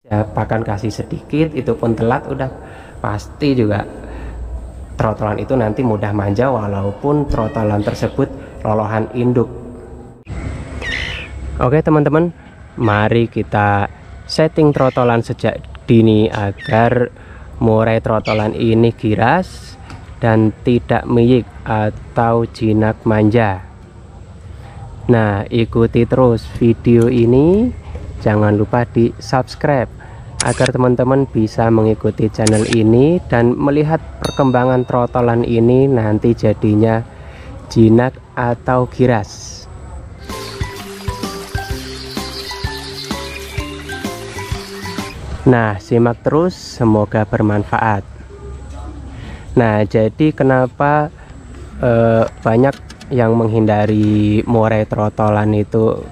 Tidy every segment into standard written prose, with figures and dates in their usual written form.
Ya, pakan kasih sedikit, itu pun telat, udah pasti juga trotolan itu nanti mudah manja walaupun trotolan tersebut lolohan induk. Oke teman-teman, mari kita setting trotolan sejak dini agar murai trotolan ini giras dan tidak miyik atau jinak manja. Nah, ikuti terus video ini, jangan lupa di subscribe agar teman-teman bisa mengikuti channel ini dan melihat perkembangan trotolan ini nanti jadinya jinak atau giras. Nah, simak terus, semoga bermanfaat. Nah, jadi kenapa banyak yang menghindari murai trotolan itu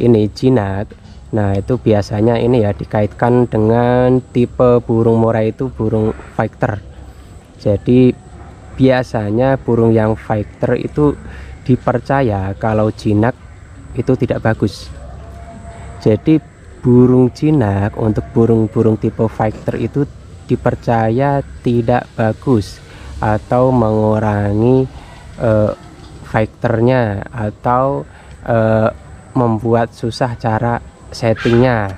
ini jinak? Nah, itu biasanya ini ya dikaitkan dengan tipe burung murai itu burung fighter. Jadi biasanya burung yang fighter itu dipercaya kalau jinak itu tidak bagus. Jadi burung jinak untuk burung-burung tipe fighter itu dipercaya tidak bagus atau mengurangi fighternya atau membuat susah cara settingnya.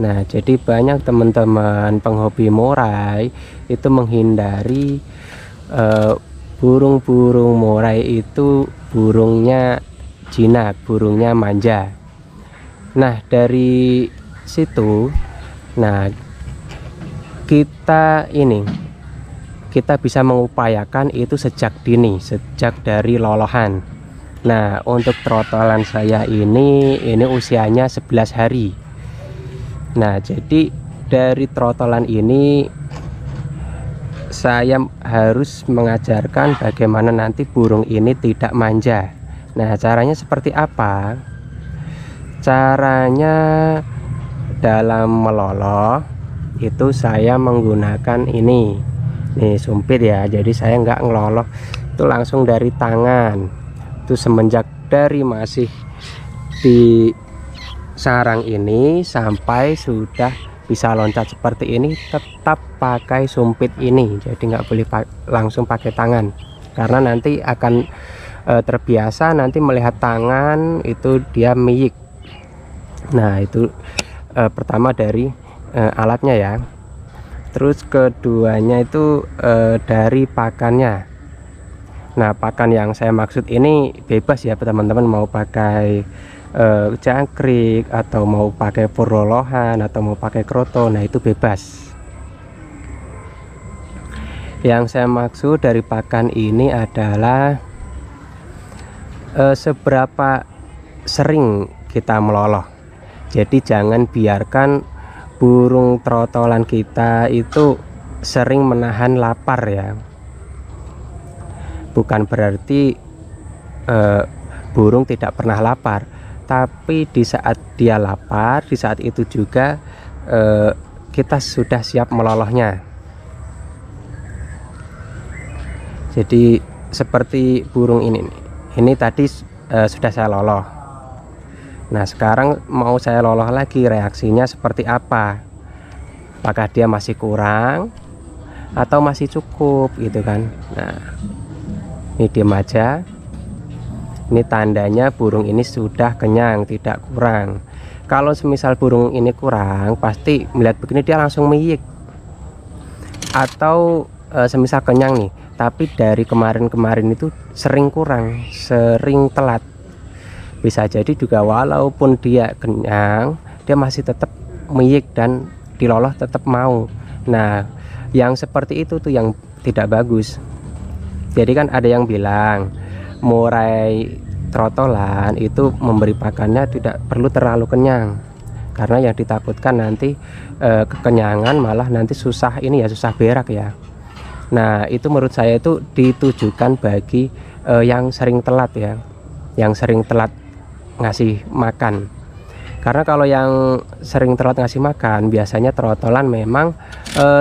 Nah, jadi banyak teman-teman penghobi murai itu menghindari burung-burung murai itu burungnya jinak, burungnya manja. Nah, dari situ, nah kita bisa mengupayakan itu sejak dini, sejak dari lolohan. Nah, untuk trotolan saya ini usianya 11 hari. Nah, jadi dari trotolan ini saya harus mengajarkan bagaimana nanti burung ini tidak manja. Nah, caranya seperti apa? Caranya dalam meloloh itu saya menggunakan ini nih sumpit ya, jadi saya nggak ngeloloh itu langsung dari tangan. Itu semenjak dari masih di sarang ini sampai sudah bisa loncat seperti ini tetap pakai sumpit ini, jadi nggak boleh langsung pakai tangan karena nanti akan terbiasa nanti melihat tangan itu dia miyik. Nah, itu pertama dari alatnya ya. Terus keduanya itu dari pakannya. Nah, pakan yang saya maksud ini bebas ya teman-teman, mau pakai jangkrik atau mau pakai purlolohan atau mau pakai kroto, nah itu bebas. Yang saya maksud dari pakan ini adalah seberapa sering kita meloloh. Jadi jangan biarkan burung trotolan kita itu sering menahan lapar ya. Bukan berarti burung tidak pernah lapar, tapi di saat dia lapar, di saat itu juga kita sudah siap melolohnya. Jadi seperti burung ini tadi sudah saya loloh. Nah, sekarang mau saya loloh lagi, reaksinya seperti apa? Apakah dia masih kurang atau masih cukup gitu kan? Nah, ini diam aja. Ini tandanya burung ini sudah kenyang, tidak kurang. Kalau semisal burung ini kurang, pasti melihat begini dia langsung miyik. Atau semisal kenyang nih, tapi dari kemarin-kemarin itu sering kurang, sering telat. Bisa jadi juga walaupun dia kenyang, dia masih tetap miyik dan diloloh tetap mau. Nah, yang seperti itu tuh yang tidak bagus. Jadi kan ada yang bilang murai trotolan itu memberi pakannya tidak perlu terlalu kenyang, karena yang ditakutkan nanti kekenyangan malah nanti susah ini ya, susah berak ya. Nah, itu menurut saya itu ditujukan bagi yang sering telat ya, yang sering telat ngasih makan. Karena kalau yang sering telat ngasih makan biasanya trotolan memang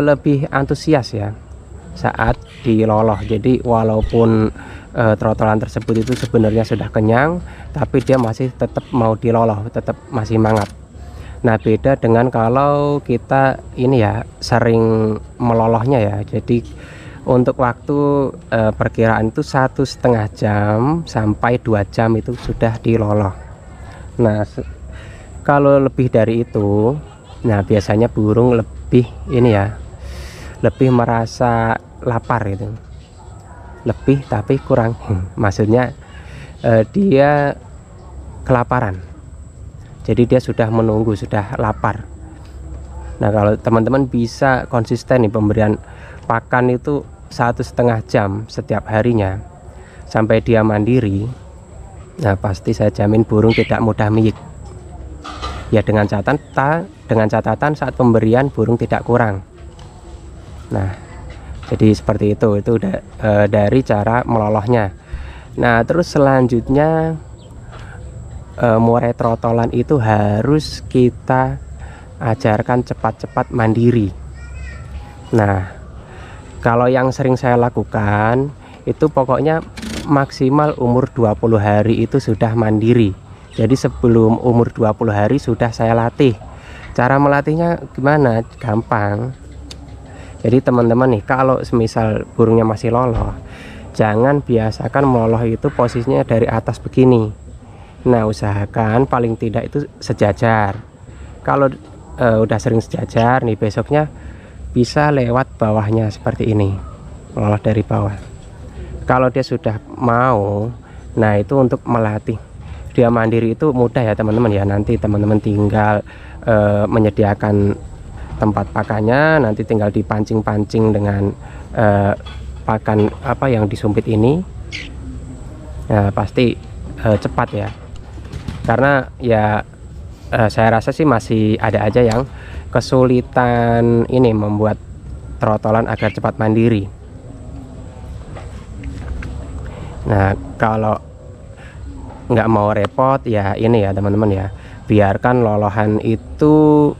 lebih antusias ya saat diloloh. Jadi walaupun trotolan tersebut itu sebenarnya sudah kenyang, tapi dia masih tetap mau diloloh, tetap masih mangap. Nah, beda dengan kalau kita ini ya sering melolosnya ya. Jadi untuk waktu perkiraan itu 1,5 jam sampai 2 jam itu sudah diloloh. Nah, kalau lebih dari itu, nah biasanya burung lebih ini ya, lebih merasa lapar gitu. Lebih tapi kurang. Maksudnya dia kelaparan. Jadi dia sudah menunggu, sudah lapar. Nah, kalau teman-teman bisa konsisten nih pemberian pakan itu 1,5 jam setiap harinya sampai dia mandiri, nah pasti saya jamin burung tidak mudah miyik. Ya dengan catatan saat pemberian burung tidak kurang. Nah, jadi seperti itu udah dari cara melolosnya. Nah, terus selanjutnya murai trotolan itu harus kita ajarkan cepat-cepat mandiri. Nah, kalau yang sering saya lakukan itu pokoknya maksimal umur 20 hari itu sudah mandiri. Jadi sebelum umur 20 hari sudah saya latih. Cara melatihnya gimana? Gampang. Jadi teman-teman nih, kalau semisal burungnya masih loloh, jangan biasakan meloloh itu posisinya dari atas begini. Nah, usahakan paling tidak itu sejajar. Kalau udah sering sejajar nih, besoknya bisa lewat bawahnya seperti ini, meloloh dari bawah. Kalau dia sudah mau, nah itu untuk melatih dia mandiri itu mudah ya teman-teman ya. Nanti teman-teman tinggal menyediakan tempat pakannya, nanti tinggal dipancing-pancing dengan pakan apa yang disumpit ini. Nah, pasti cepat ya. Karena ya saya rasa sih masih ada aja yang kesulitan ini membuat trotolan agar cepat mandiri. Nah, kalau nggak mau repot ya ini ya teman-teman ya, biarkan lolohan itu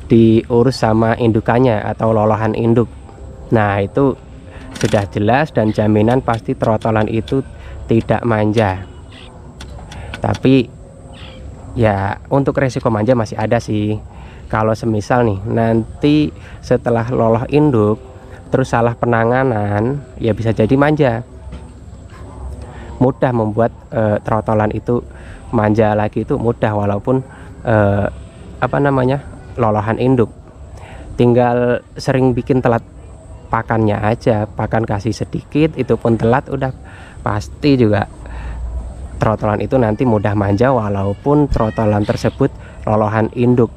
diurus sama indukannya atau lolohan induk. Nah, itu sudah jelas dan jaminan pasti trotolan itu tidak manja. Tapi ya untuk resiko manja masih ada sih. Kalau semisal nih nanti setelah loloh induk terus salah penanganan, ya bisa jadi manja. Mudah membuat trotolan itu manja lagi, itu mudah walaupun apa namanya lolohan induk. Tinggal sering bikin telat pakannya aja, pakan kasih sedikit itu pun telat, udah pasti juga trotolan itu nanti mudah manja walaupun trotolan tersebut lolohan induk.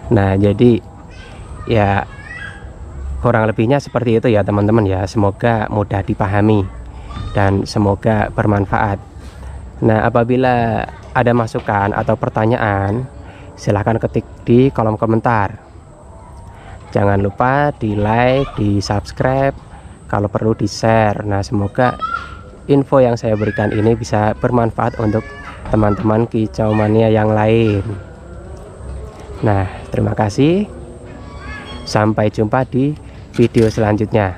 Nah, jadi ya kurang lebihnya seperti itu ya teman-teman ya. Semoga mudah dipahami dan semoga bermanfaat. Nah, apabila ada masukan atau pertanyaan, silahkan ketik di kolom komentar. Jangan lupa di like, di subscribe, kalau perlu di share. Nah, semoga info yang saya berikan ini bisa bermanfaat untuk teman-teman kicau mania yang lain. Nah, terima kasih. Sampai jumpa di video selanjutnya.